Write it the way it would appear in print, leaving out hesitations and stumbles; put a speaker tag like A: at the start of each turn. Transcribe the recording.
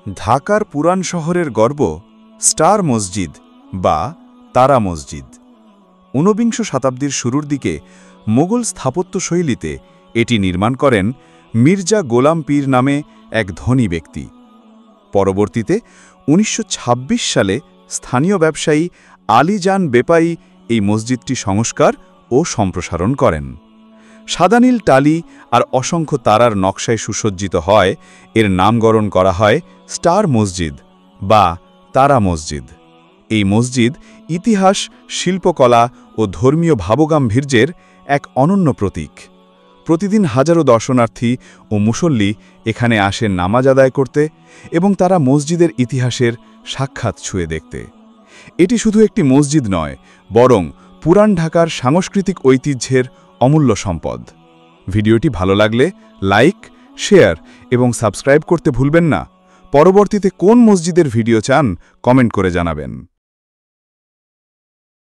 A: ঢাকার পুরান শহরের গর্ব স্টার মসজিদ বা তারা মসজিদ। ঊনবিংশ শতাব্দীর শুরুর দিকে মোগল স্থাপত্যশৈলীতে এটি নির্মাণ করেন মির্জা গোলাম পীর নামে এক ধনী ব্যক্তি। পরবর্তীতে ১৯২৬ সালে স্থানীয় ব্যবসায়ী আলীজান বেপাই এই মসজিদটি সংস্কার ও সম্প্রসারণ করেন। সাদানীল টালি আর অসংখ্য তারার নকশায় সুসজ্জিত হয় এর নামকরণ করা হয় স্টার মসজিদ বা তারা মসজিদ। এই মসজিদ ইতিহাস, শিল্পকলা ও ধর্মীয় ভাবগাম্ভীর্যের এক অনন্য প্রতীক। প্রতিদিন হাজারো দর্শনার্থী ও মুসল্লি এখানে আসেন নামাজ আদায় করতে এবং তারা মসজিদের ইতিহাসের সাক্ষাৎ ছুঁয়ে দেখতে। এটি শুধু একটি মসজিদ নয়, বরং পুরান ঢাকার সাংস্কৃতিক ঐতিহ্যের অমূল্য সম্পদ। ভিডিওটি ভালো লাগলে লাইক, শেয়ার এবং সাবস্ক্রাইব করতে ভুলবেন না। পরবর্তীতে কোন মসজিদের ভিডিও চান কমেন্ট করে জানাবেন।